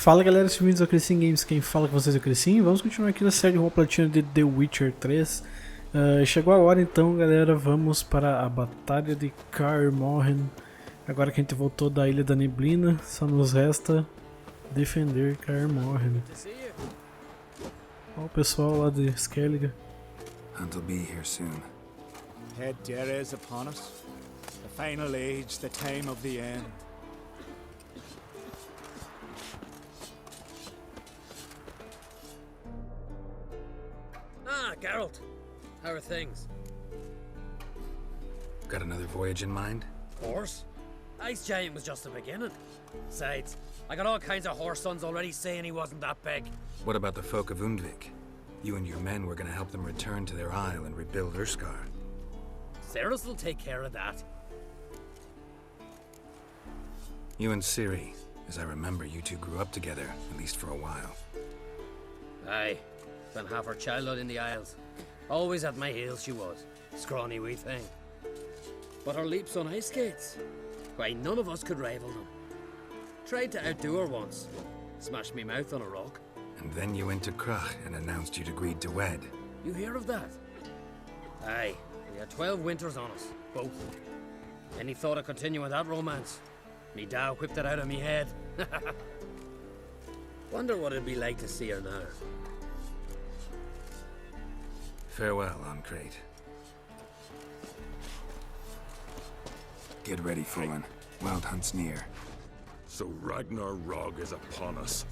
Fala galera, sejam bem-vindos ao Crescim Games, quem fala com vocês é o Crescim. Vamos continuar aqui na série Rua Platina de The Witcher 3. Chegou a hora então galera, vamos para a Batalha de Kaer Morhen. Agora que a gente voltou da Ilha da Neblina, só nos resta defender Kaer Morhen. Olha o pessoal lá de Skellige. Hunt'll be here soon. Head Dere is upon us. The final age, the time of the end. Ah, Geralt. How are things? Got another voyage in mind? Of course. Ice Giant was just the beginning. Besides, I got all kinds of horse sons already saying he wasn't that big. What about the folk of Undvik? You and your men were gonna help them return to their isle and rebuild Urskar. Cerys will take care of that. You and Ciri, as I remember, you two grew up together, at least for a while. Aye. Spent half her childhood in the Isles. Always at my heels she was. Scrawny wee thing. But her leaps on ice skates, why, none of us could rival them. Tried to outdo her once. Smashed me mouth on a rock. And then you went to Krach and announced you'd agreed to wed. You hear of that? Aye. We had 12 winters on us, both. Any thought of continuing that romance? Me Dow whipped it out of me head. Wonder what it'd be like to see her now. Farewell, Ancrate. Get ready, Fullen. Wild Hunt's near. So Ragnar Rog is upon us.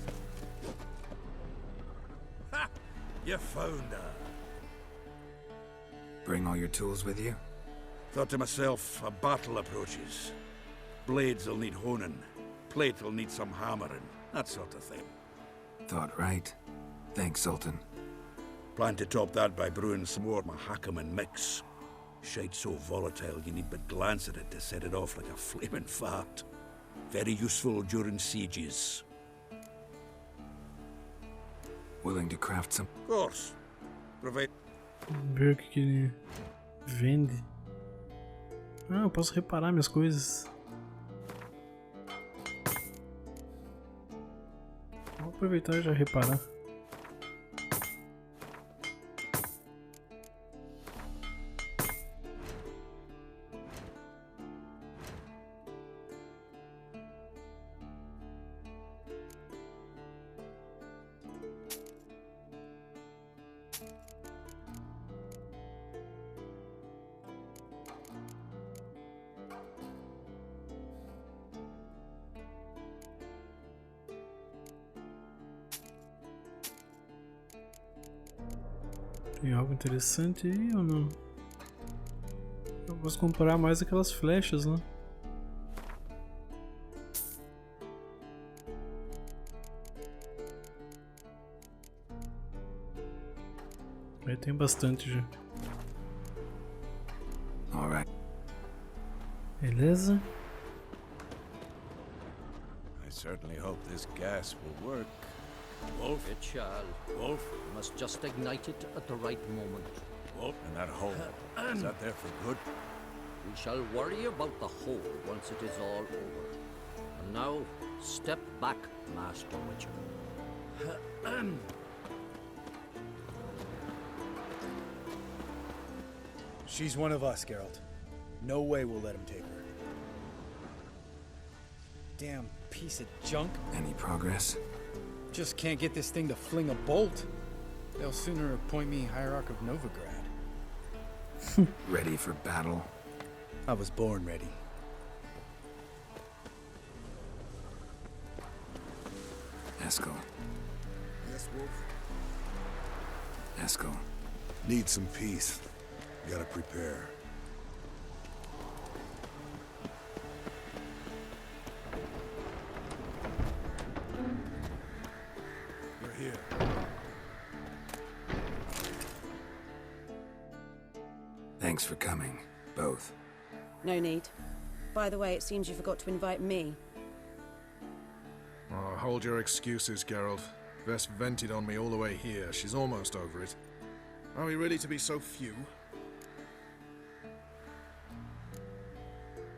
Ha! You found her. Bring all your tools with you? Thought to myself, a battle approaches. Blades'll need honing. Plate'll need some hammering. That sort of thing. Thought right. Thanks, Sultan. Plan to top that by brewing some more Mahakaman mix. Shite so volatile you need but glance at it to set it off like a flaming fart. Very useful during sieges. Willing to craft some? Of course. Provide. Vamos ver o que ele vende. Ah, eu posso reparar minhas coisas. Vou aproveitar e já reparar. Tem algo interessante aí ou não? Eu posso comprar mais aquelas flechas, né? Aí tem bastante já. Alright. Beleza? I certainly hope this gas will work. Wolf, It shall. Wolf, You must just ignite it at the right moment. Wolf, and that hole. Is that there for good? We shall worry about the whole once it is all over. And now, step back, Master Witcher. She's one of us, Geralt. No way we'll let him take her. Damn piece of junk. Any progress? Just can't get this thing to fling a bolt. They'll sooner appoint me Hierarch of Novigrad. Ready for battle? I was born ready. Eskel. Yes, Wolf. Eskel. Need some peace. Gotta prepare. You're here. Thanks for coming, both. No need. By the way, it seems you forgot to invite me. Oh, hold your excuses, Geralt. Vess vented on me all the way here. She's almost over it. Are we really to be so few?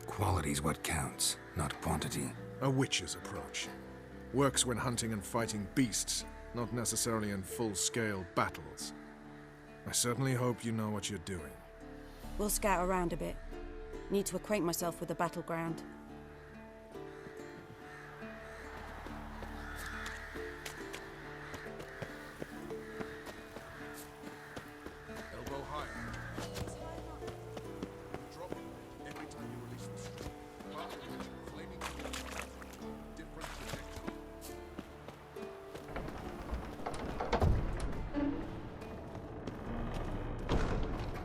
Quality's what counts, not quantity. A witch's approach. Works when hunting and fighting beasts, not necessarily in full-scale battles. I certainly hope you know what you're doing. We'll scout around a bit. Need to acquaint myself with the battleground. Elbow higher. Drop every time you release the string. Flaming different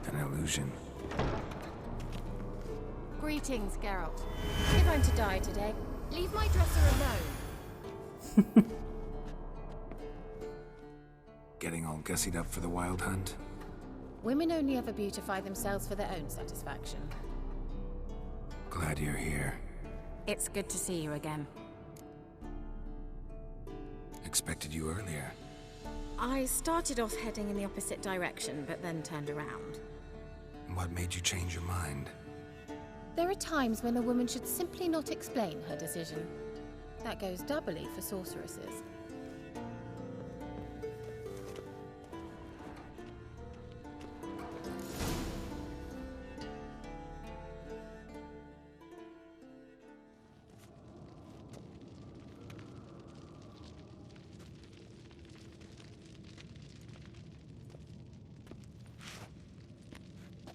An illusion. Greetings, Geralt. If I'm to die today, leave my dresser alone. Getting all gussied up for the wild hunt? Women only ever beautify themselves for their own satisfaction. Glad you're here. It's good to see you again. Expected you earlier. I started off heading in the opposite direction, but then turned around. What made you change your mind? There are times when a woman should simply not explain her decision. That goes doubly for sorceresses.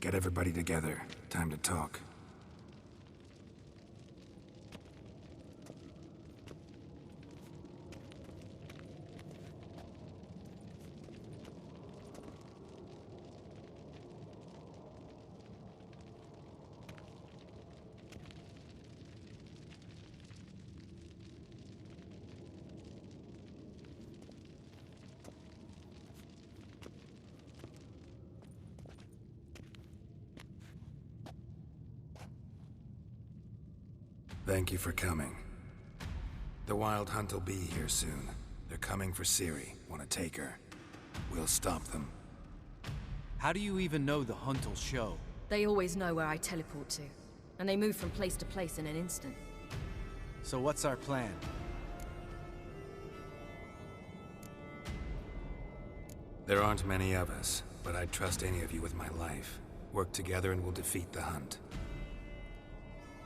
Get everybody together. Time to talk. Thank you for coming. The Wild Hunt will be here soon. They're coming for Ciri. Want to take her? We'll stop them. How do you even know the hunt will show? They always know where I teleport to, and they move from place to place in an instant. So what's our plan? There aren't many of us, but I'd trust any of you with my life. Work together and we'll defeat the Hunt.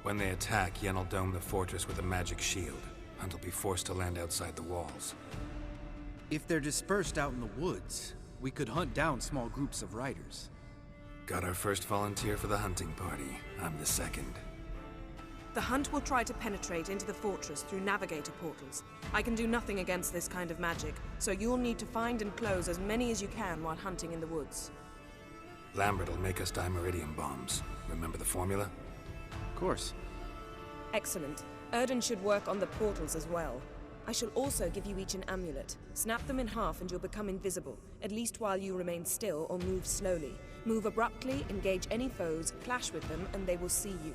When they attack, Yen will dome the fortress with a magic shield. Hunt will be forced to land outside the walls. If they're dispersed out in the woods, we could hunt down small groups of riders. Got our first volunteer for the hunting party. I'm the second. The Hunt will try to penetrate into the fortress through navigator portals. I can do nothing against this kind of magic, so you'll need to find and close as many as you can while hunting in the woods. Lambert will make us dimeridium bombs. Remember the formula? Of course. Excellent. Erden should work on the portals as well. I shall also give you each an amulet. Snap them in half and you'll become invisible, at least while you remain still or move slowly. Move abruptly, engage any foes, clash with them, and they will see you.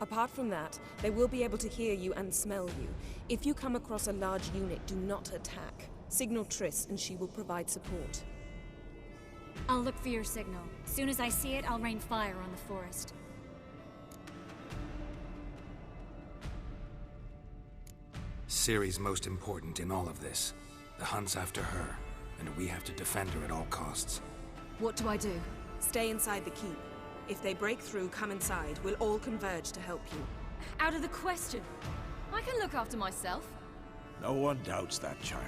Apart from that, they will be able to hear you and smell you. If you come across a large unit, do not attack. Signal Triss and she will provide support. I'll look for your signal. Soon as I see it, I'll rain fire on the forest. Ciri's most important in all of this. The Hunt's after her, and we have to defend her at all costs. What do I do? Stay inside the keep. If they break through, come inside. We'll all converge to help you. Out of the question. I can look after myself. No one doubts that, child.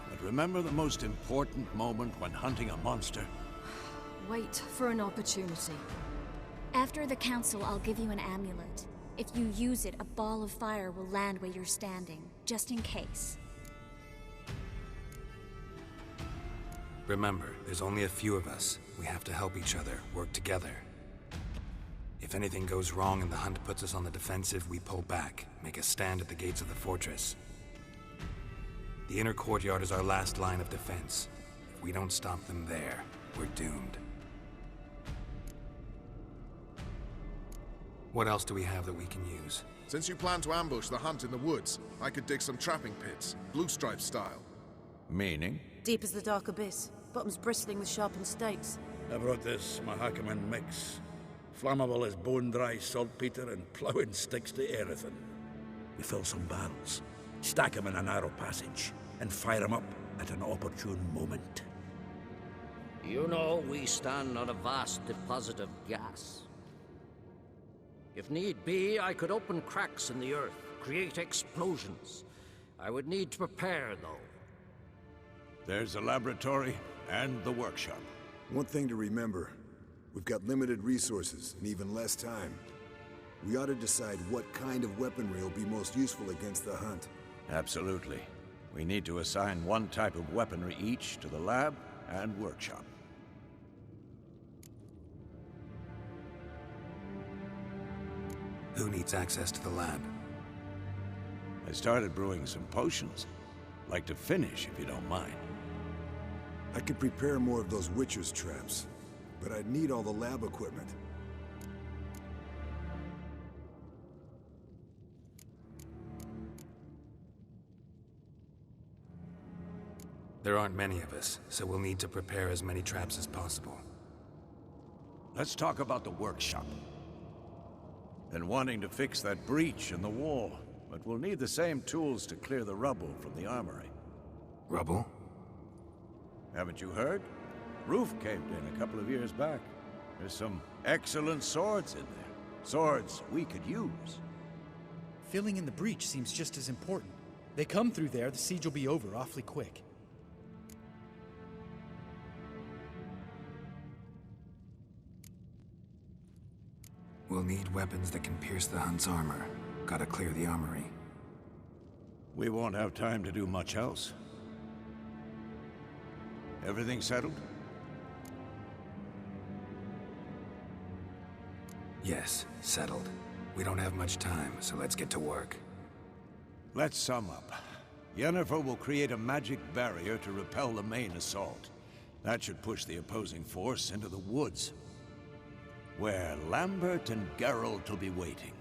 But remember the most important moment when hunting a monster? Wait for an opportunity. After the council, I'll give you an amulet. If you use it, a ball of fire will land where you're standing, just in case. Remember, there's only a few of us. We have to help each other, work together. If anything goes wrong and the Hunt puts us on the defensive, we pull back, make a stand at the gates of the fortress. The inner courtyard is our last line of defense. If we don't stop them there, we're doomed. What else do we have that we can use? Since you plan to ambush the Hunt in the woods, I could dig some trapping pits, Blue Stripe style. Meaning? Deep as the dark abyss, bottoms bristling with sharpened stakes. I brought this Mahakaman mix. Flammable as bone-dry saltpeter and ploughing sticks to everything. We fill some barrels. Stack them in a narrow passage, and fire them up at an opportune moment. You know, we stand on a vast deposit of gas. If need be, I could open cracks in the earth, create explosions. I would need to prepare, though. There's the laboratory and the workshop. One thing to remember, we've got limited resources and even less time. We ought to decide what kind of weaponry will be most useful against the hunt. Absolutely. We need to assign one type of weaponry each to the lab and workshop. Who needs access to the lab? I started brewing some potions. Like to finish, if you don't mind. I could prepare more of those Witcher's traps, but I'd need all the lab equipment. There aren't many of us, so we'll need to prepare as many traps as possible. Let's talk about the workshop. Been wanting to fix that breach in the wall, but we'll need the same tools to clear the rubble from the armory. Rubble? Haven't you heard? Roof caved in a couple of years back. There's some excellent swords in there. Swords we could use. Filling in the breach seems just as important. They come through there, the siege will be over awfully quick. We'll need weapons that can pierce the Hunt's armor. Gotta clear the armory. We won't have time to do much else. Everything settled? Yes, settled. We don't have much time, so let's get to work. Let's sum up. Yennefer will create a magic barrier to repel the main assault. That should push the opposing force into the woods, where Lambert and Geralt will be waiting.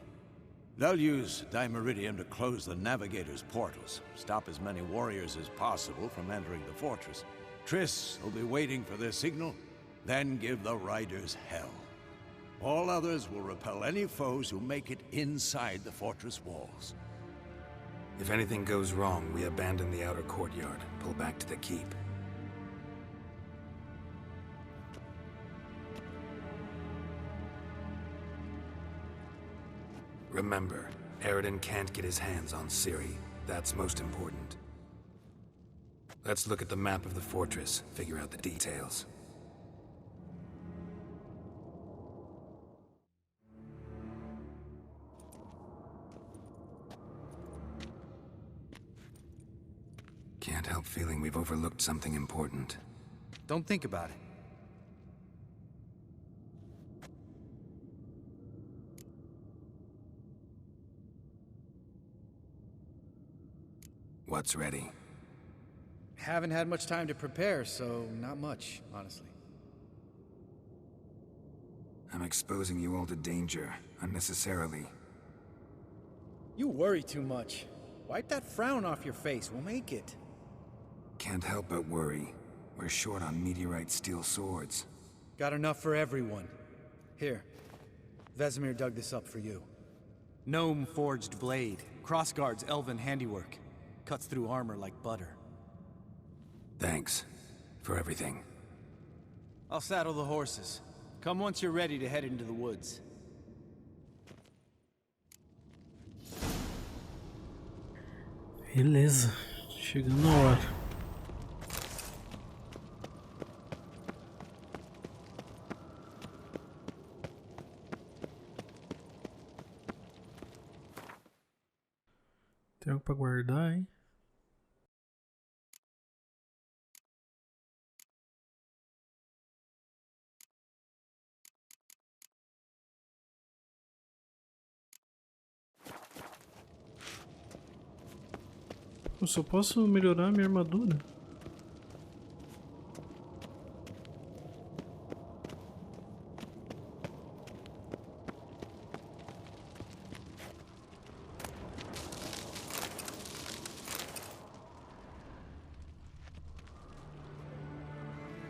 They'll use Dimeridium to close the Navigator's portals, stop as many warriors as possible from entering the fortress. Triss will be waiting for their signal, then give the riders hell. All others will repel any foes who make it inside the fortress walls. If anything goes wrong, we abandon the outer courtyard, pull back to the keep. Remember, Aroden can't get his hands on Ciri. That's most important. Let's look at the map of the fortress, figure out the details. Can't help feeling we've overlooked something important. Don't think about it. What's ready? Haven't had much time to prepare, so not much, honestly. I'm exposing you all to danger, unnecessarily. You worry too much. Wipe that frown off your face, we'll make it. Can't help but worry. We're short on meteorite steel swords. Got enough for everyone. Here, Vesemir dug this up for you. Gnome forged blade, crossguard's elven handiwork. Cuts through armor like butter. Thanks for everything. I'll saddle the horses. Come once you're ready to head into the woods. Beleza, chegando a hora. Tem algo pra guardar, hein? Eu só posso melhorar minha armadura.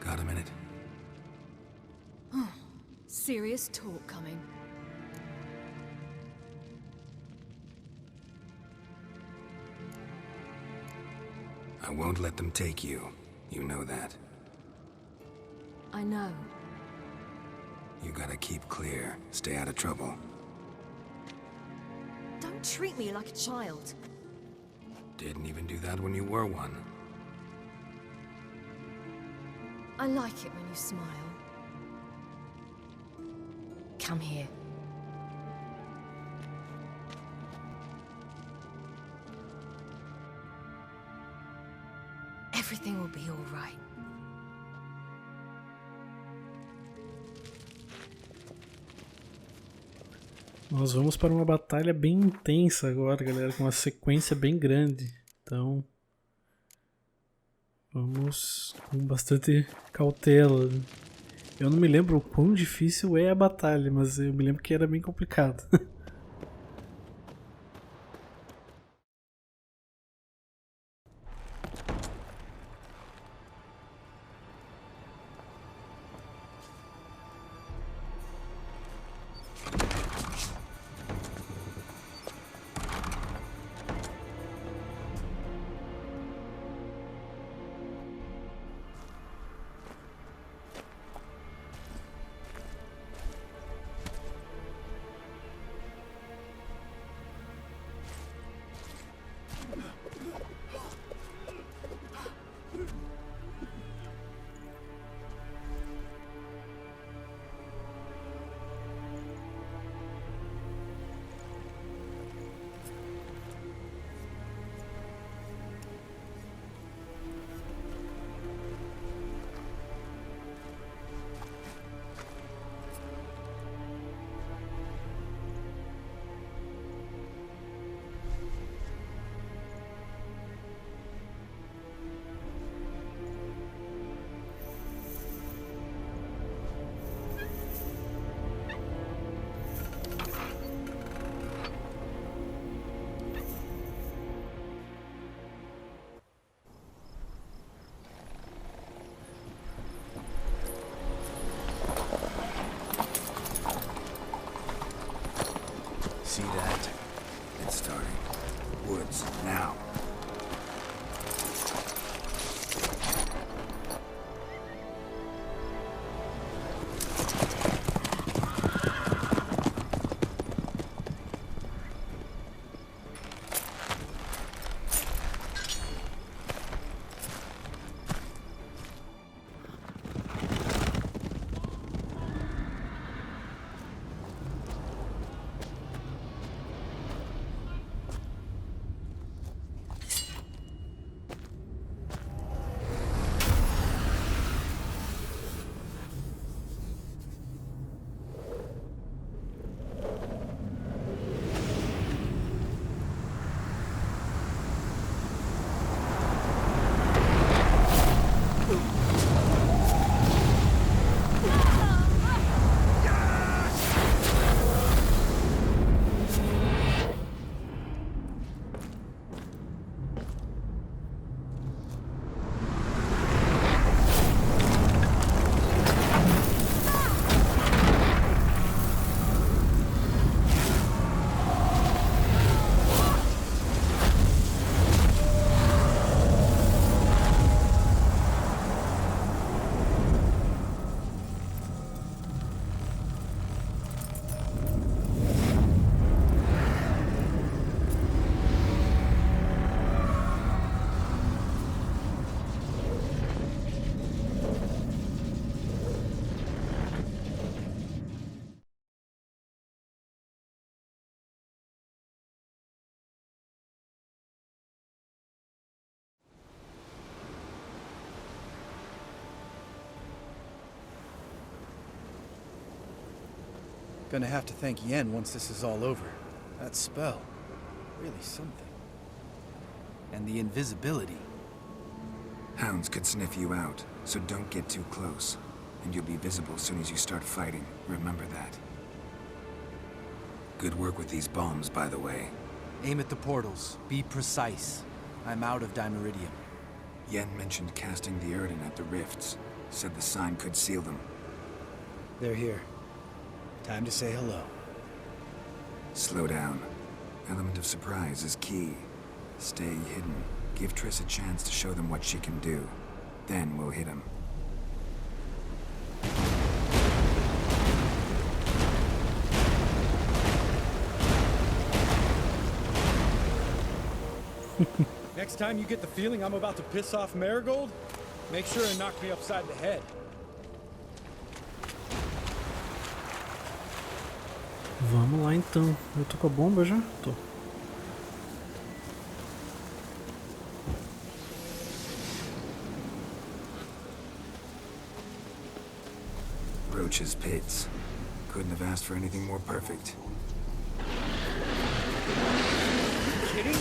Got a minute? Serious talk coming. I won't let them take you. You know that. I know. You gotta keep clear. Stay out of trouble. Don't treat me like a child. Didn't even do that when you were one. I like it when you smile. Come here. Everything will be all right. Nós vamos para uma batalha bem intensa agora, galera, com uma sequência bem grande. Então, vamos com bastante cautela. Eu não me lembro o quão difícil é a batalha, mas eu me lembro que era bem complicado. See that? It's starting. Woods, now. Gonna have to thank Yen once this is all over. That spell, really something. And the invisibility. Hounds could sniff you out, so don't get too close. And you'll be visible as soon as you start fighting. Remember that. Good work with these bombs, by the way. Aim at the portals. Be precise. I'm out of Dimeridium. Yen mentioned casting the Erden at the rifts. Said the sign could seal them. They're here. Time to say hello. Slow down. Element of surprise is key. Stay hidden. Give Triss a chance to show them what she can do. Then we'll hit him. Next time you get the feeling I'm about to piss off Marigold, make sure and knock me upside the head. Vamos lá então. Eu tô com a bomba já? Tô. Roach's pits. Couldn't have asked for anything more perfect. Kidding?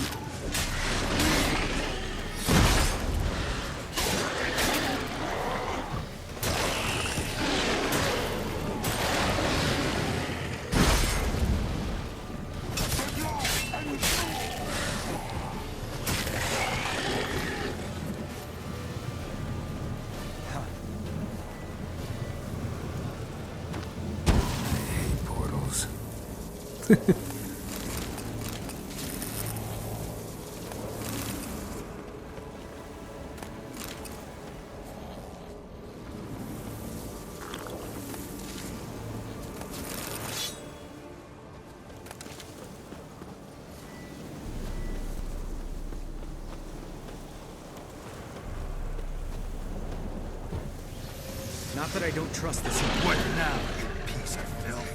Not that I don't trust this. What now, you piece of filth?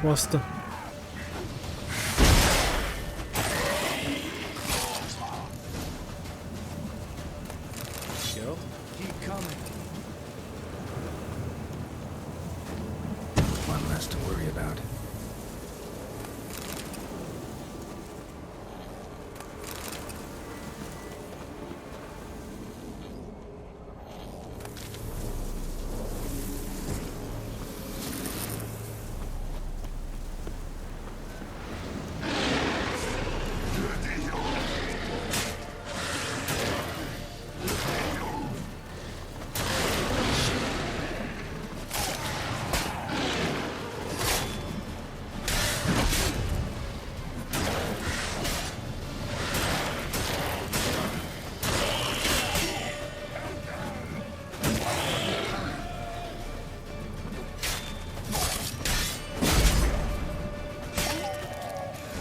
Bosta. Yo, keep coming. One less to worry about.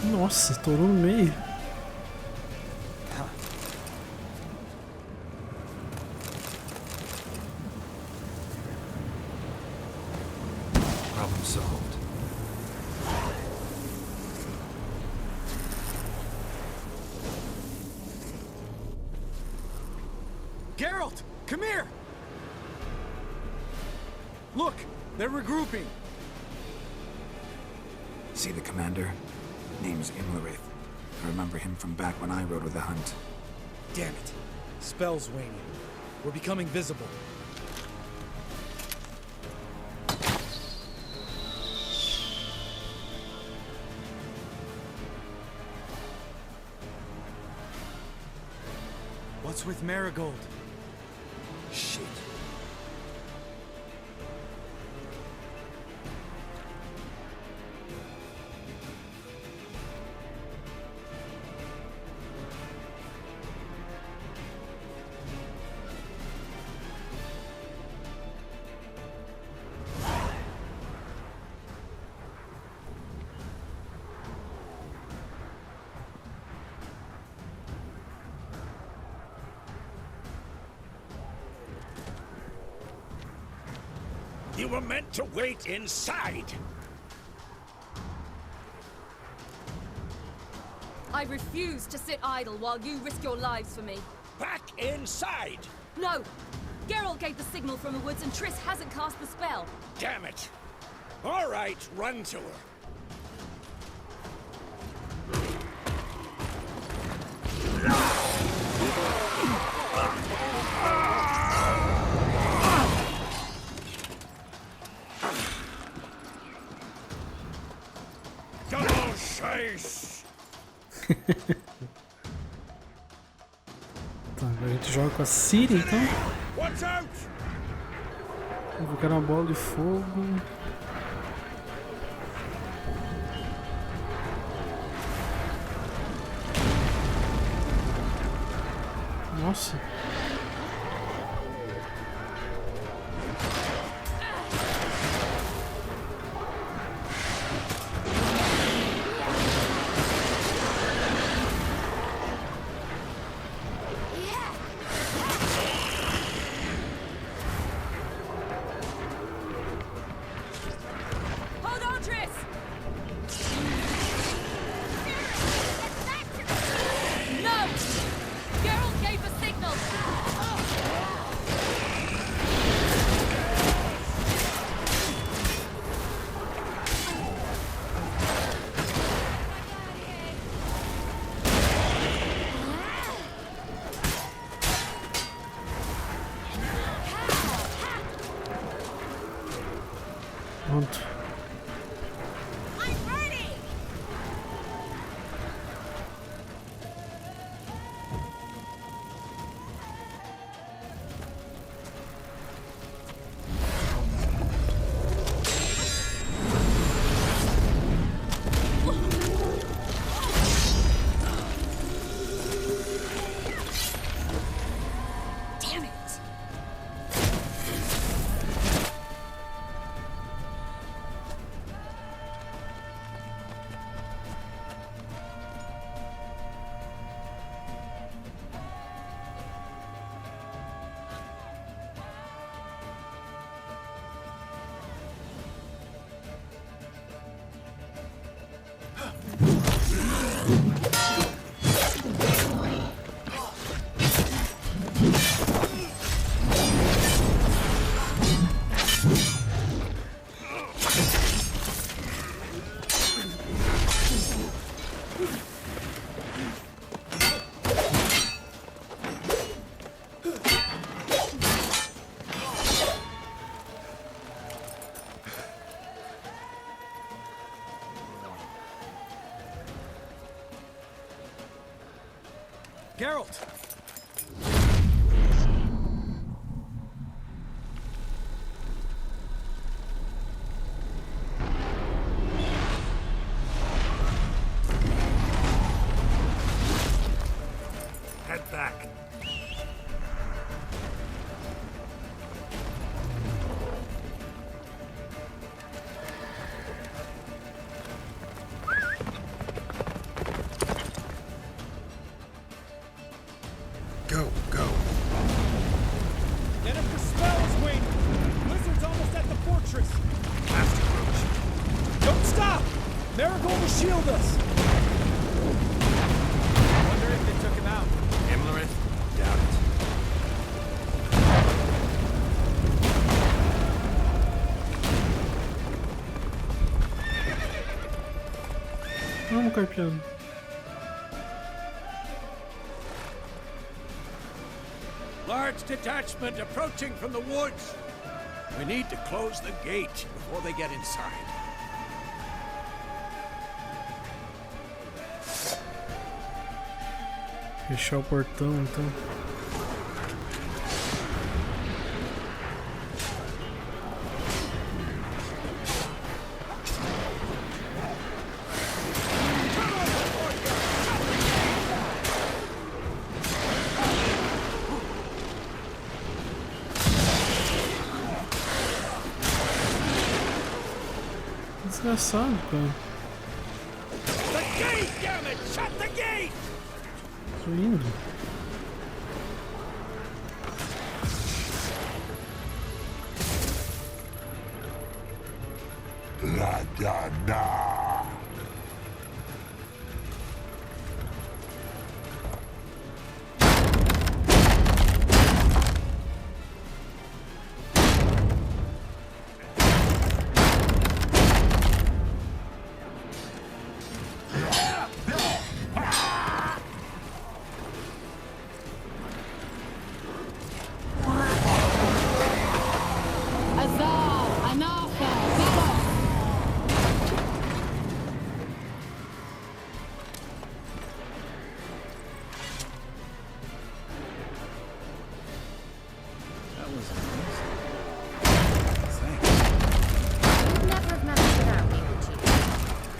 Nossa, estourou no meio. Problem solved. Geralt, come here! Look, they're regrouping. See the commander? Name's Imlerith. I remember him from back when I rode with the Hunt. Damn it. Spell's waning. We're becoming visible. What's with Marigold? Shit. You were meant to wait inside. I refuse to sit idle while you risk your lives for me. Back inside! No! Geralt gave the signal from the woods and Triss hasn't cast the spell. Damn it! All right, run to her. Double chase! Tá, agora a gente joga com a Ciri, então. Vou colocar uma bola de fogo. Nossa. Hold on, Triss! No! Geralt gave a signal! Pronto. Damn it! Geralt! Head back. Go, go. Get up the spells, Wayne! Blizzard's almost at the fortress! Master Roach. Don't stop! Marigold will shield us! Wonder if they took him out. Imlerith? Doubt it. Vamos, Carpiano. Large detachment approaching from the woods. We need to close the gate before they get inside. Fechar o portão, então. Desgraçado, cara. The gate, damn it! Shut the gate! Tô indo.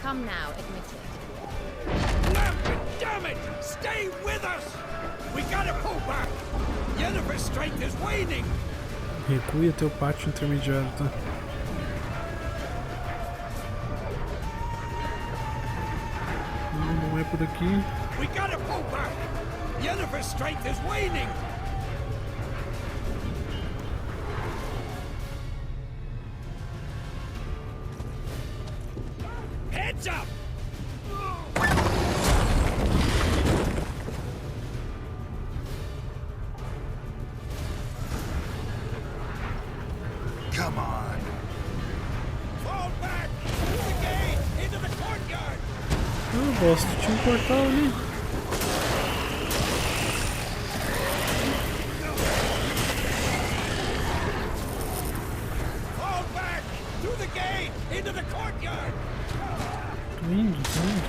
Come now, admit it. Damn it! Stay with us! We gotta pull back! Yennefer's strength is waning! Recue até o pátio intermediário, tá? Não é por aqui. We gotta pull back! Yennefer's strength is waning! Heads up! Come on. Fall back! Through the gate! Into the courtyard! Ah, bosta, tinha um portal ali. Fall back! Through the gate! Into the courtyard! Tô indo, tô indo.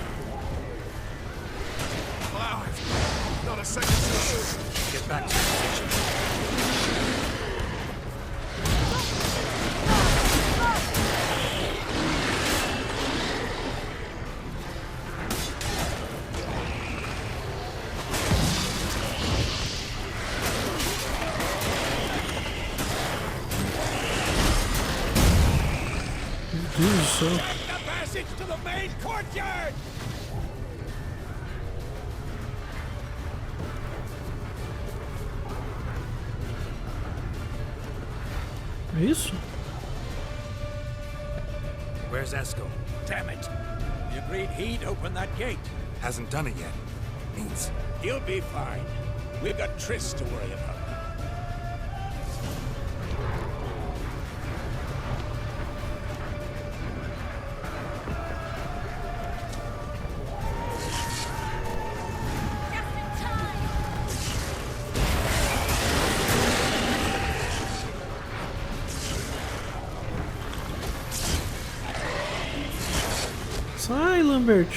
Alive! Not a second to Get back to the station. Meu Deus do céu. Check the passage to the main courtyard! É isso? Where's Esco? Damn it! We agreed he'd open that gate. Hasn't done it yet. Means He'll be fine. We've got Triss to worry about. Sai, Lambert.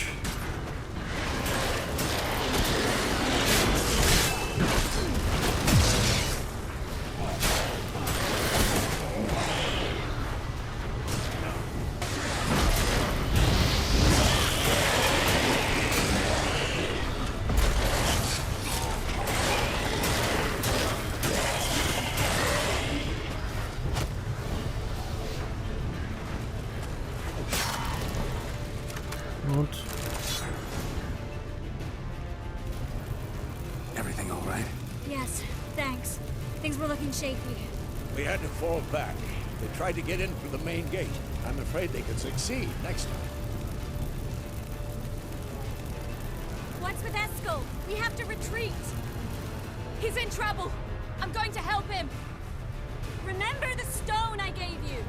Pronto. everything all right? Yes, thanks. Things were looking shaky. We had to fall back. They tried to get in through the main gate. I'm afraid they could succeed next time. What's with Eskel? We have to retreat. He's in trouble. I'm going to help him. Remember the stone I gave you?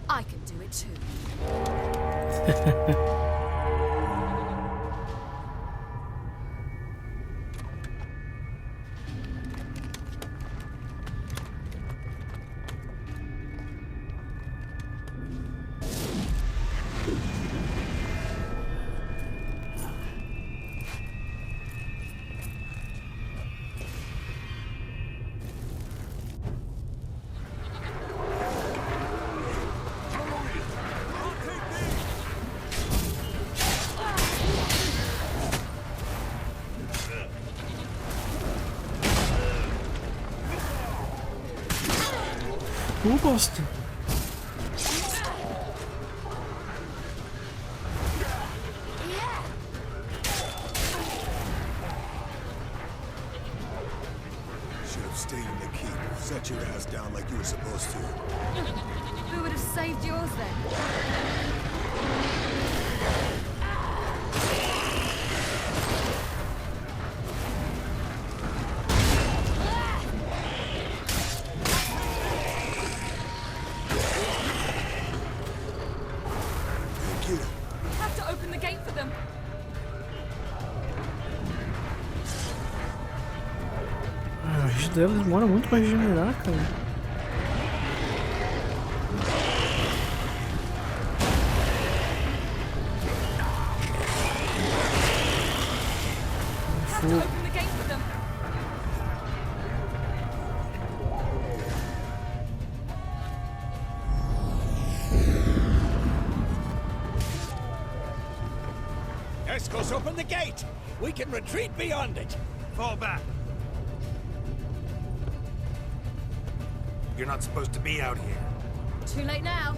I can do it too. Bosta. Should have stayed in the keep. Set your ass down like you were supposed to. Who would have saved yours then? Have to open the gate for them. A gente dela demora muito pra regenerar, cara. Have to open the gate for them. Escos, open the gate! We can retreat beyond it! Fall back. You're not supposed to be out here. Too late now.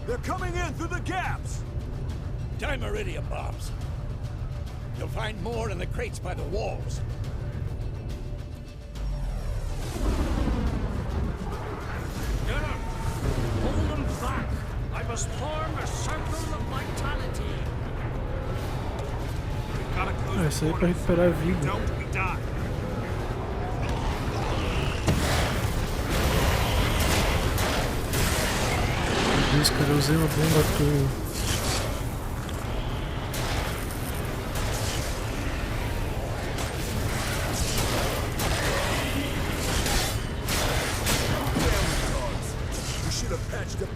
They're coming in through the gaps! Dimeridium bombs. You'll find more in the crates by the walls. Hold them back! I must form a circle of vitality. Gotta close Isso aí é pra recuperar a vida. Don't we die? Meu Deus, cara, eu usei uma bomba à toa. You should have patched up.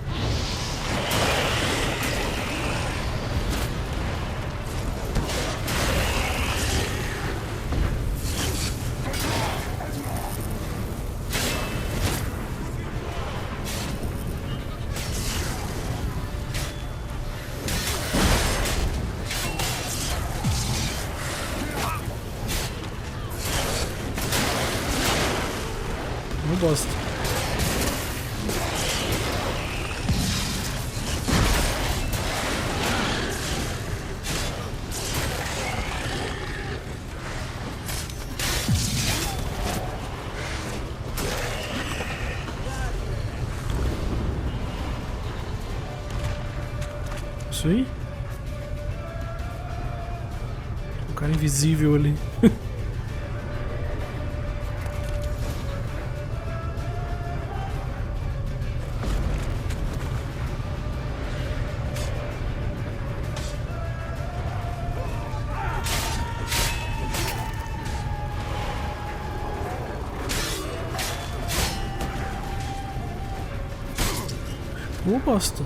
Não bosta. Isso aí? O cara invisível ali. Ô, bosta.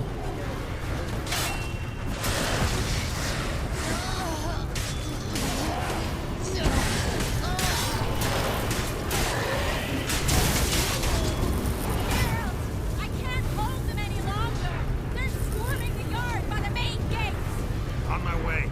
I can't hold them any longer. They're swarming the yard by the main gates. On my way.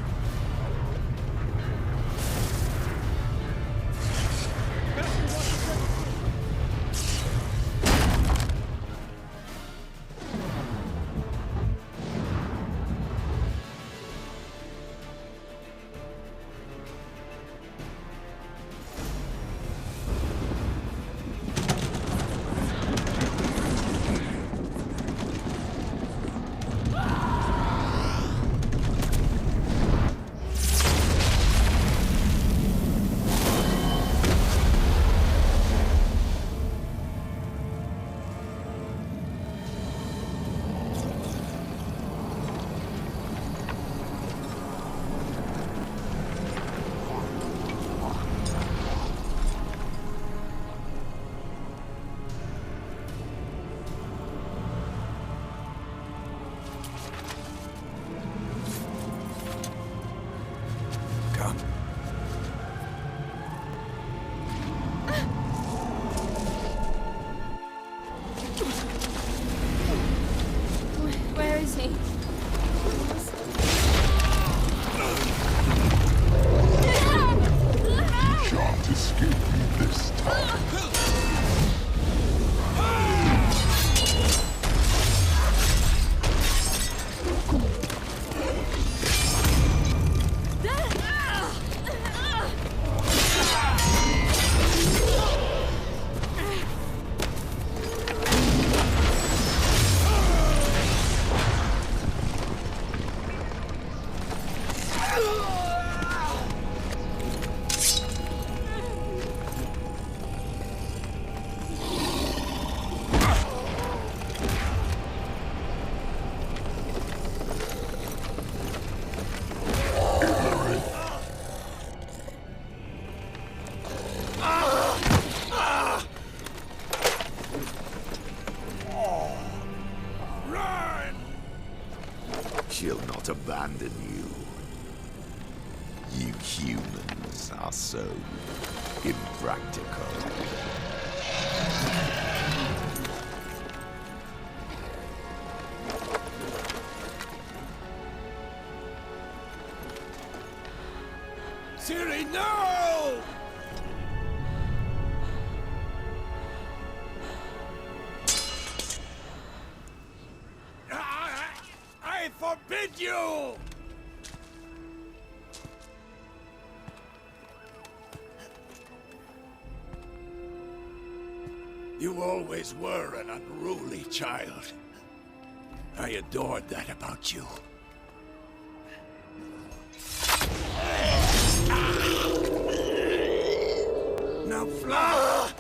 Where is he? Shan't escape me this abandon you. You humans are so impractical. Ciri, no! I forbid you! You always were an unruly child. I adored that about you. Now fly!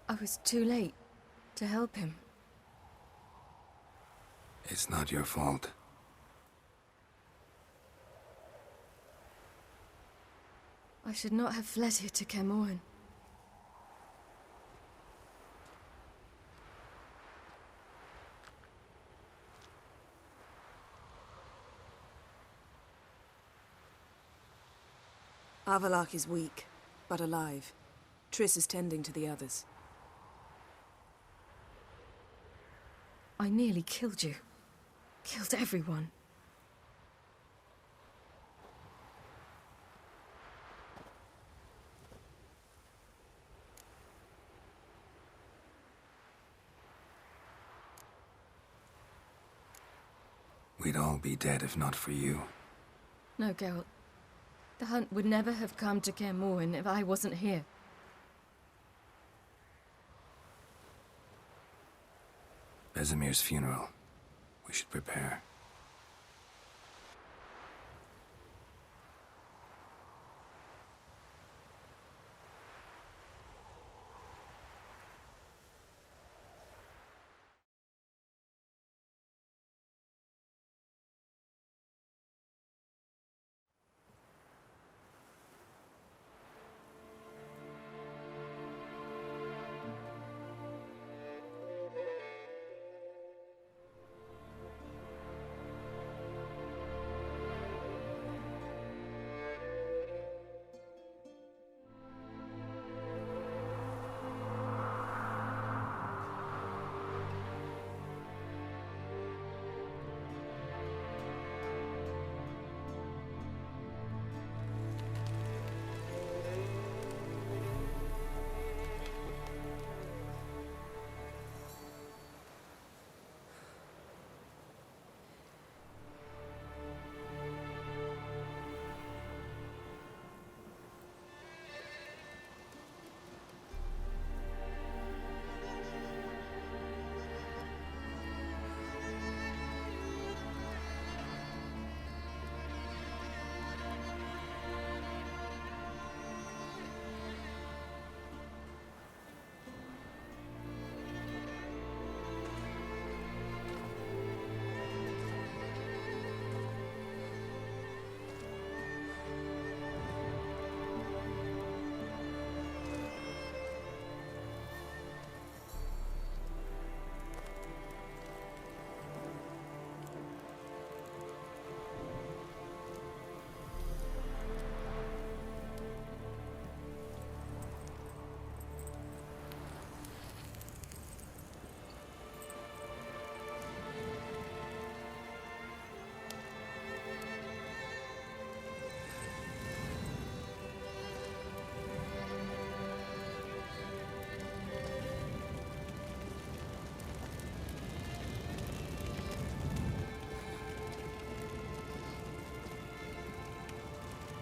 I was too late. To help him. It's not your fault. I should not have fled here to Kaer Morhen. Avallac'h is weak, but alive. Triss is tending to the others. I nearly killed you. Killed everyone. We'd all be dead if not for you. No, Geralt. The hunt would never have come to Kaer Morhen if I wasn't here. Vesemir's funeral. We should prepare.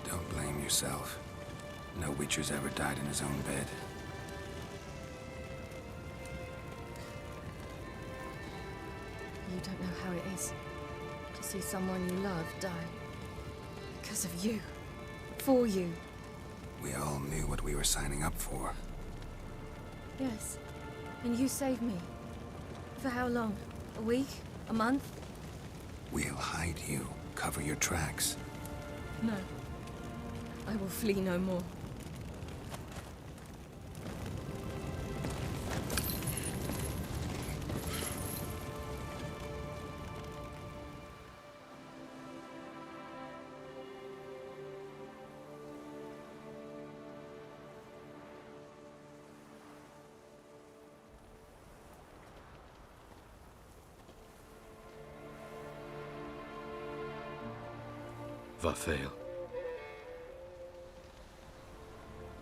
Don't blame yourself. No Witcher's ever died in his own bed. You don't know how it is to see someone you love die. Because of you. For you. We all knew what we were signing up for. Yes. And you saved me. For how long? A week? A month? We'll hide you. Cover your tracks. No. I will flee no more. Varthael.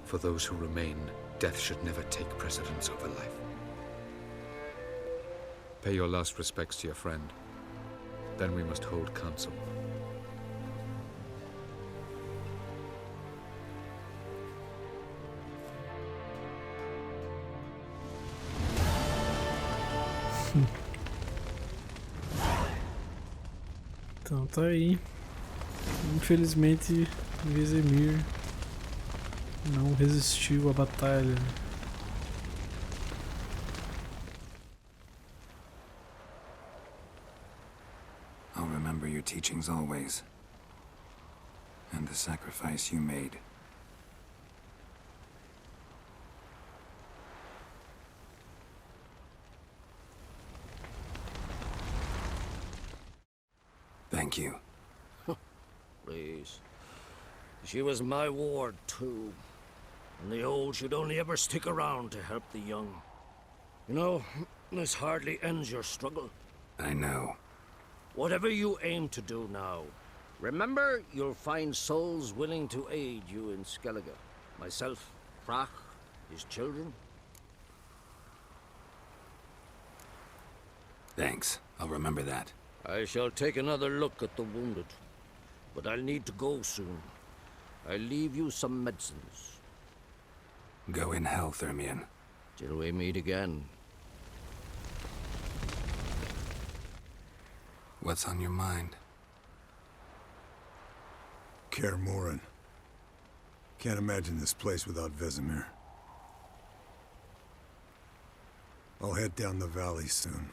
For those who remain, death should never take precedence over life. Pay your last respects to your friend. Then we must hold council. Então tá aí. Infelizmente, Vesemir não resistiu à batalha. I'll remember your teachings always. And the sacrifice you made. Thank you. Please. She was my ward, too. And the old should only ever stick around to help the young. You know, this hardly ends your struggle. I know. Whatever you aim to do now, remember you'll find souls willing to aid you in Skellige. Myself, Frach, his children. Thanks. I'll remember that. I shall take another look at the wounded. But I'll need to go soon. I'll leave you some medicines. Go in hell, Thermion. Till we meet again. What's on your mind? Kaer Morhen. Can't imagine this place without Vesemir. I'll head down the valley soon,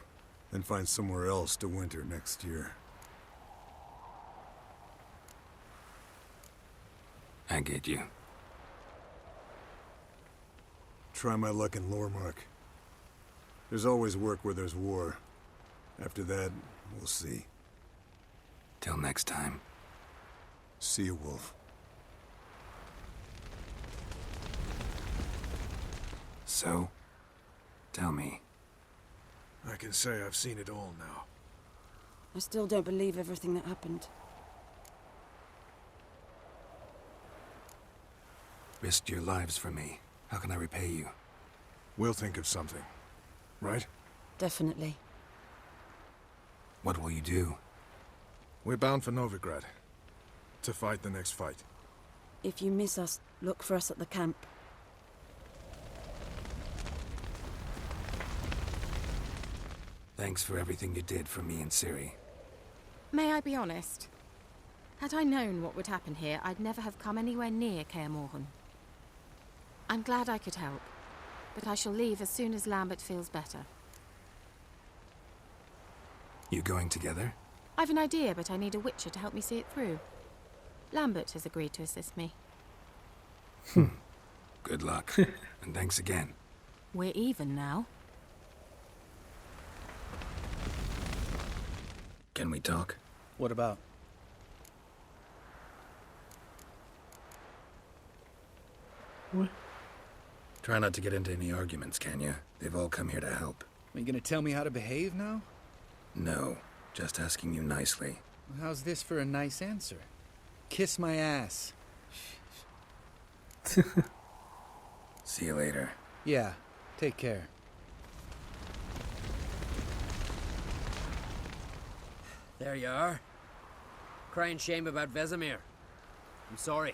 then find somewhere else to winter next year. I get you. Try my luck in Lormark. There's always work where there's war. After that, we'll see. Till next time. See you, Wolf. So, tell me. I can say I've seen it all now. I still don't believe everything that happened. Risked your lives for me. How can I repay you? We'll think of something. Right? Definitely. What will you do? We're bound for Novigrad. To fight the next fight. If you miss us, look for us at the camp. Thanks for everything you did for me and Ciri. May I be honest? Had I known what would happen here, I'd never have come anywhere near Kaer Morhen. I'm glad I could help, but I shall leave as soon as Lambert feels better. You going together? I've an idea, but I need a witcher to help me see it through. Lambert has agreed to assist me. Good luck. And thanks again. We're even now. Can we talk? What about? What? Try not to get into any arguments, can you? They've all come here to help. Are you gonna tell me how to behave now? No, just asking you nicely. Well, how's this for a nice answer? Kiss my ass. See you later. Yeah, take care. There you are. Crying shame about Vesemir. I'm sorry.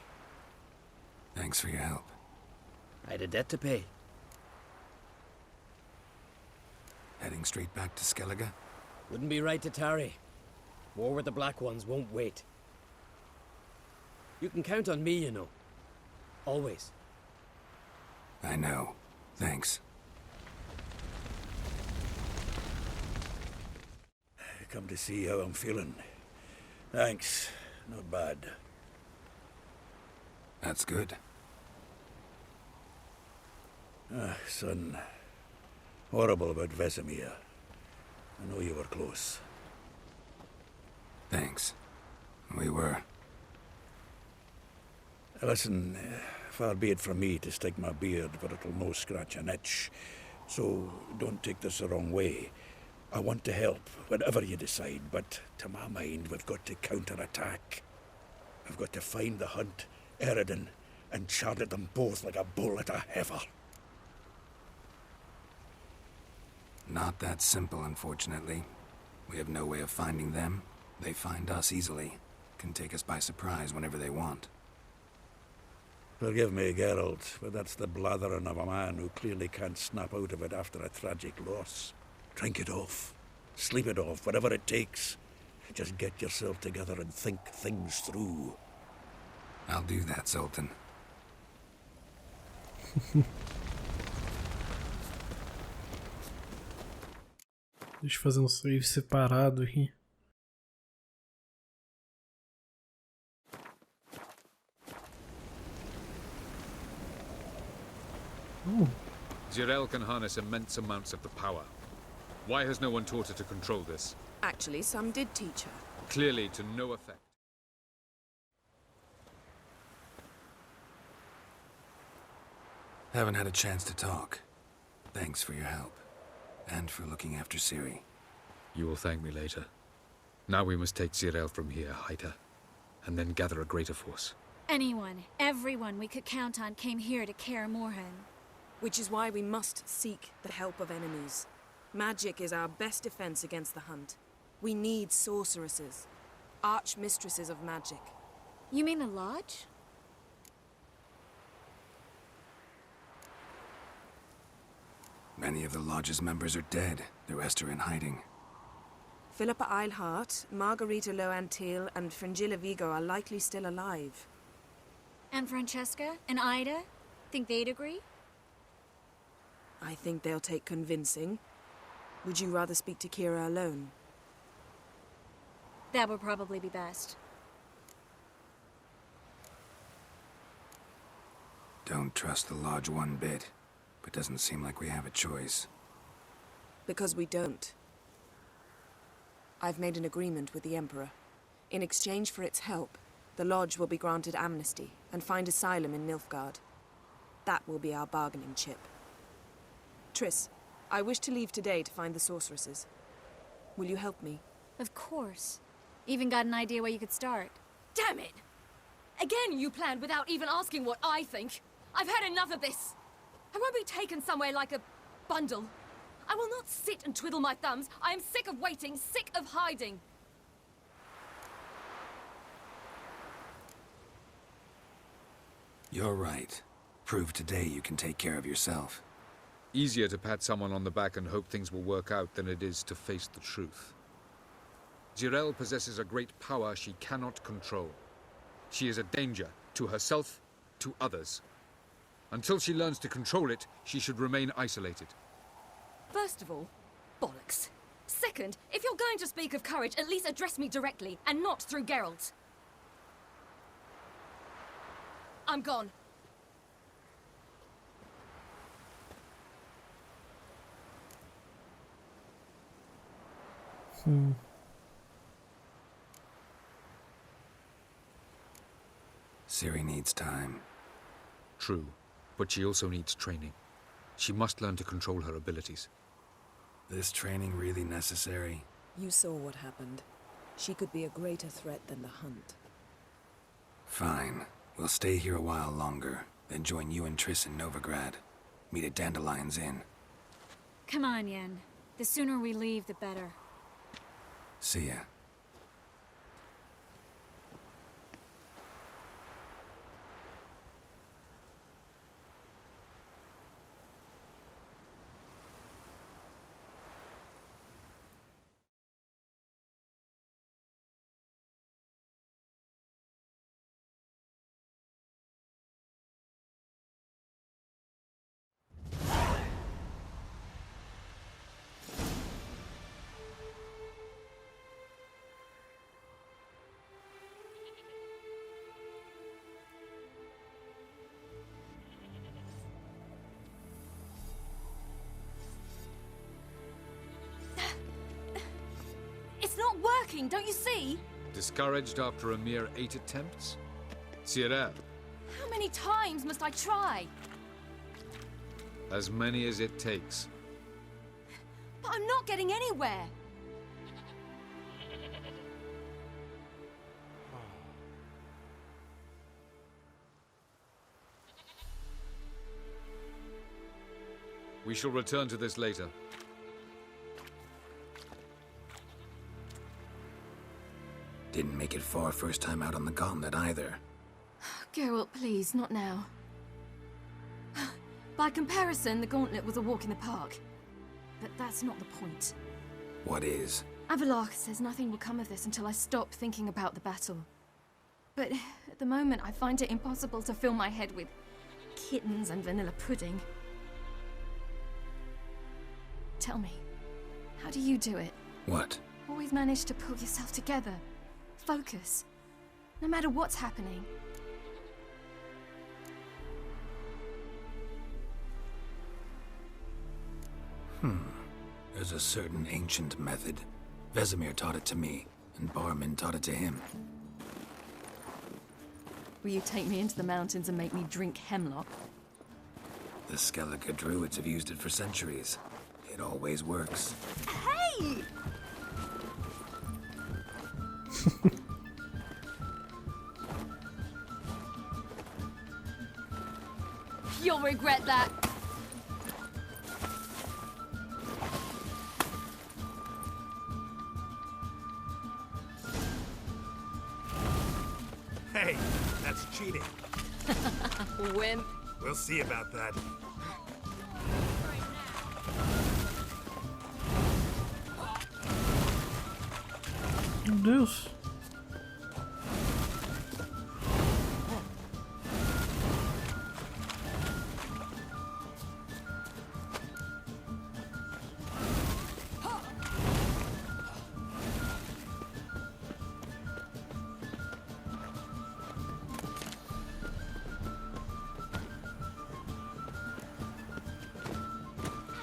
Thanks for your help. I had a debt to pay. Heading straight back to Skellige? Wouldn't be right to tarry. War with the Black Ones won't wait. You can count on me, you know. Always. I know. Thanks. Come to see how I'm feeling. Thanks. Not bad. That's good. Son. Horrible about Vesemir. I know you were close. Thanks. We were. Listen, far be it from me to stick my beard, but it'll no scratch an itch. So don't take this the wrong way. I want to help, whatever you decide, but to my mind, we've got to counterattack. I've got to find the Hunt, Eredin, and charge at them both like a bull at a heifer. Not that simple, unfortunately. We have no way of finding them. They find us easily. Can take us by surprise whenever they want. Forgive me, Geralt, but that's the blathering of a man who clearly can't snap out of it after a tragic loss. Drink it off. Sleep it off, whatever it takes. Just get yourself together and think things through. I'll do that, Sultan. Deixa eu fazer um save separado aqui. Ooh. Zirael can harness immense amounts of the power. Why has no one taught her to control this? Actually, some did teach her. Clearly to no effect. Haven't had a chance to talk. Thanks for your help. And for looking after Ciri. You will thank me later. Now we must take Zirael from here, hide her, and then gather a greater force. Anyone, everyone we could count on came here to Kaer Morhen. Which is why we must seek the help of enemies. Magic is our best defense against the Hunt. We need sorceresses. Archmistresses of magic. You mean the Lodge? Many of the Lodge's members are dead. The rest are in hiding. Philippa Eilhart, Margarita Loantil, and Fringilla Vigo are likely still alive. And Francesca and Ida? Think they'd agree? I think they'll take convincing. Would you rather speak to Kira alone? That would probably be best. Don't trust the Lodge one bit, but doesn't seem like we have a choice. Because we don't. I've made an agreement with the Emperor. In exchange for its help, the Lodge will be granted amnesty and find asylum in Nilfgaard. That will be our bargaining chip. Triss, I wish to leave today to find the sorceresses. Will you help me? Of course. Even got an idea where you could start. Damn it! Again you planned without even asking what I think. I've had enough of this. I won't be taken somewhere like a bundle. I will not sit and twiddle my thumbs. I am sick of waiting, sick of hiding. You're right. Prove today you can take care of yourself. Easier to pat someone on the back and hope things will work out than it is to face the truth. Zirael possesses a great power she cannot control. She is a danger to herself, to others. Until she learns to control it, she should remain isolated. First of all, bollocks. Second, if you're going to speak of courage, at least address me directly, and not through Geralt. I'm gone. Ciri needs time. True, but she also needs training. She must learn to control her abilities. This training really necessary? You saw what happened. She could be a greater threat than the Hunt. Fine. We'll stay here a while longer, then join you and Triss in Novigrad. Meet at Dandelion's Inn. Come on, Yen. The sooner we leave, the better. See ya. It's not working, don't you see? Discouraged after a mere 8 attempts? Zirael, How many times must I try? as many as it takes. But I'm not getting anywhere. We shall return to this later. Didn't make it far first time out on the gauntlet either. Geralt, please, not now. By comparison, the gauntlet was a walk in the park. But that's not the point. What is? Avallac'h says nothing will come of this until I stop thinking about the battle. But at the moment, I find it impossible to fill my head with kittens and vanilla pudding. Tell me, how do you do it? What? Always manage to pull yourself together. Focus. No matter what's happening. There's a certain ancient method. Vesemir taught it to me, and Barman taught it to him. Will you take me into the mountains and make me drink hemlock? The Skellige druids have used it for centuries. It always works. Hey! You'll regret that. Hey, that's cheating. Wimp. We'll see about that. Meu Deus.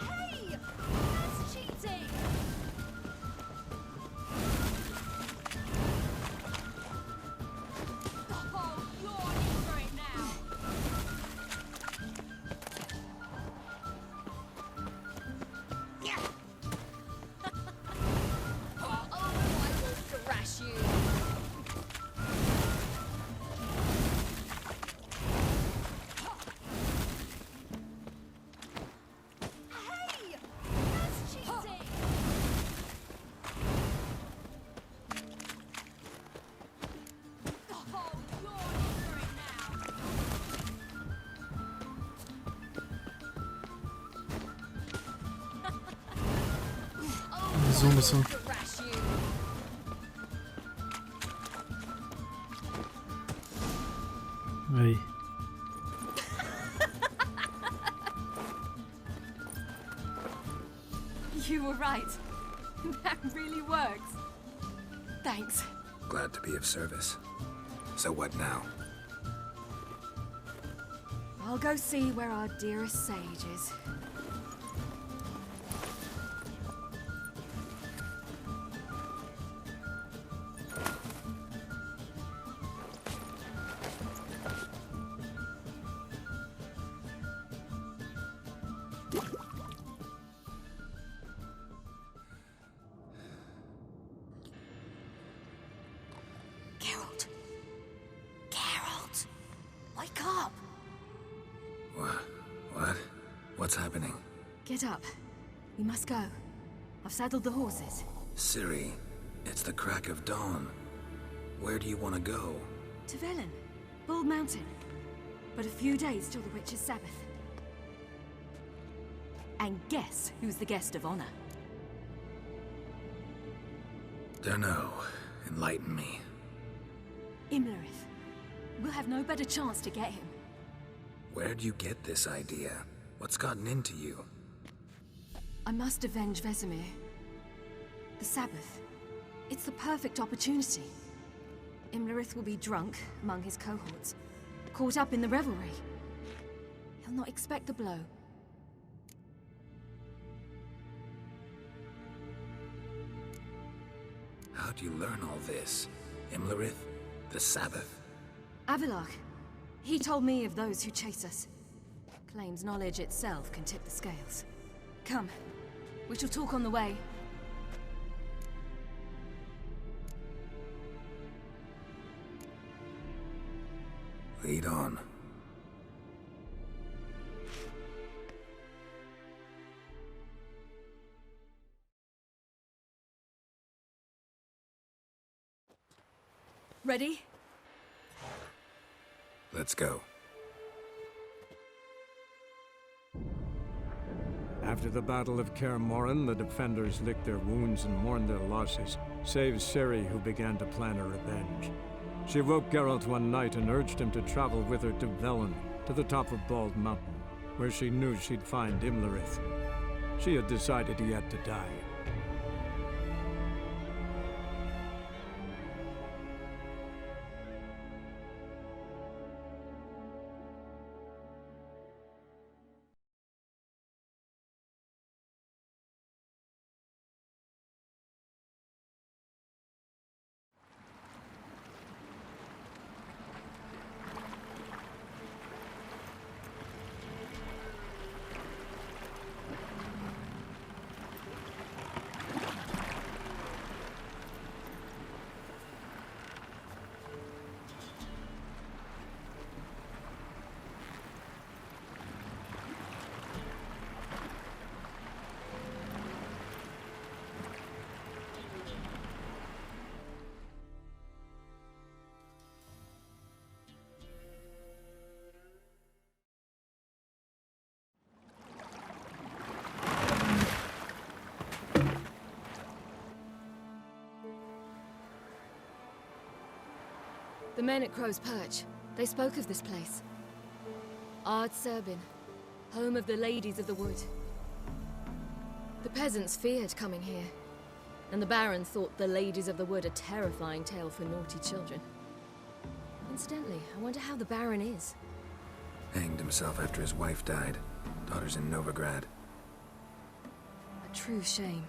Hey! That's cheating! Oh, you're in for it now. Yeah. Oh, I will thrash you. Hey! That's cheating! Oh, you're in for it now. Mais uma só. Thrash you. Aí. You were right. That really works. Thanks. Glad to be of service. So what now? I'll go see where our dearest sage is. Geralt. Geralt. Wake up. What? What's happening? Get up. We must go. I've saddled the horses. Ciri, it's the crack of dawn. Where do you want to go? To Velen. Bald Mountain. But a few days till the Witch's Sabbath. And guess who's the guest of honor? Dunno. Enlighten me. Imlerith. We'll have no better chance to get him. Where'd you get this idea? What's gotten into you? I must avenge Vesemir. The Sabbath. It's the perfect opportunity. Imlerith will be drunk among his cohorts, caught up in the revelry. He'll not expect the blow. How'd you learn all this? Imlerith? The Sabbath? Avilark. He told me of those who chase us. Claims knowledge itself can tip the scales. Come. We shall talk on the way. Lead on. Ready? Let's go. After the Battle of Kaer Morhen, the defenders licked their wounds and mourned their losses, save Ciri, who began to plan a revenge. She woke Geralt one night and urged him to travel with her to Velen, to the top of Bald Mountain, where she knew she'd find Imlerith. She had decided he had to die. The men at Crow's Perch, they spoke of this place. Ard Serbin, home of the Ladies of the Wood. The peasants feared coming here, and the Baron thought the Ladies of the Wood a terrifying tale for naughty children. Incidentally, I wonder how the Baron is. Hanged himself after his wife died. Daughter's in Novigrad. A true shame.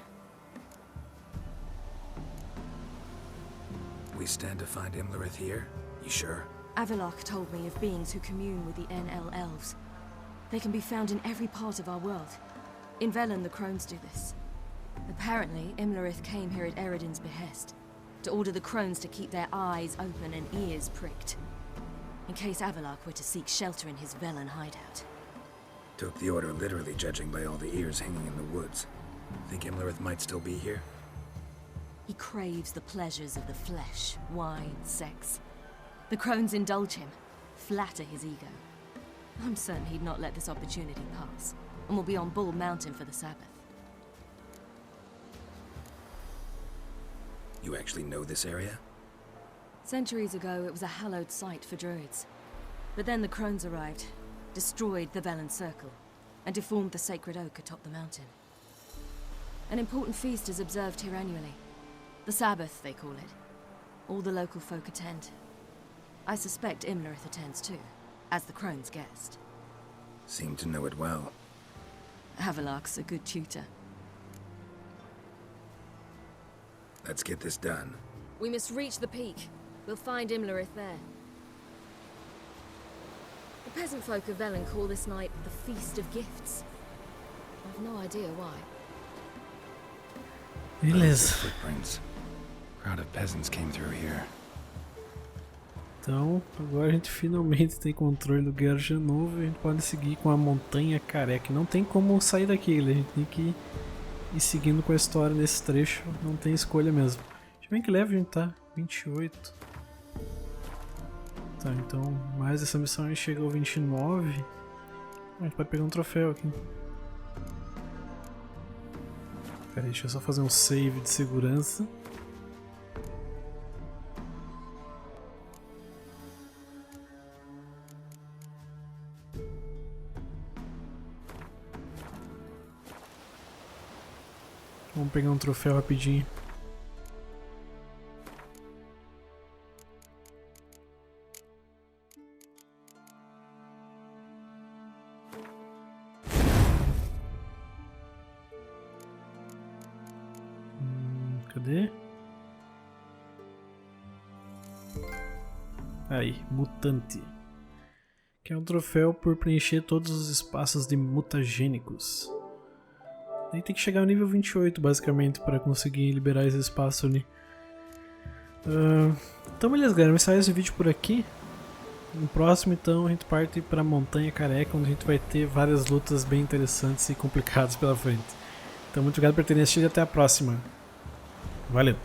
We stand to find Imlerith here? You sure? Avalok told me of beings who commune with the NL elves. They can be found in every part of our world. In Velen, the Crones do this. Apparently, Imlerith came here at Eredin's behest, to order the Crones to keep their eyes open and ears pricked, in case Avalok were to seek shelter in his Velen hideout. Took the order literally, judging by all the ears hanging in the woods. Think Imlerith might still be here? He craves the pleasures of the flesh, wine, sex. The Crones indulge him, flatter his ego. I'm certain he'd not let this opportunity pass, and will be on Bull Mountain for the Sabbath. You actually know this area? Centuries ago, it was a hallowed site for druids. But then the Crones arrived, destroyed the Velen Circle, and deformed the sacred oak atop the mountain. An important feast is observed here annually. The Sabbath, they call it. All the local folk attend. I suspect Imlerith attends too, as the Crone's guest. Seem to know it well. Avalok's a good tutor. Let's get this done. We must reach the peak. We'll find Imlerith there. The peasant folk of Velen call this night the Feast of Gifts. I've no idea why. Beleza. Footprints. Crowd of peasants came through here. Então, agora a gente finalmente tem controle do Geralt de novo e a gente pode seguir com a Montanha Careca. Não tem como sair daqui, a gente tem que ir seguindo com a história nesse trecho, não tem escolha mesmo. Deixa eu ver que leve a gente tá, 28. Tá, então mais essa missão a gente chega ao 29. A gente pode pegar um troféu aqui. Pera aí, deixa eu só fazer um save de segurança. Vamos pegar um troféu rapidinho. Cadê? Aí, mutante. Que é um troféu por preencher todos os espaços de mutagênicos. Aí tem que chegar ao nível 28 basicamente para conseguir liberar esse espaço ali. Então beleza galera, vou encerrar esse vídeo por aqui. No próximo então a gente parte para a Montanha Careca, onde a gente vai ter várias lutas bem interessantes e complicadas pela frente. Então muito obrigado por terem assistido e até a próxima. Valeu!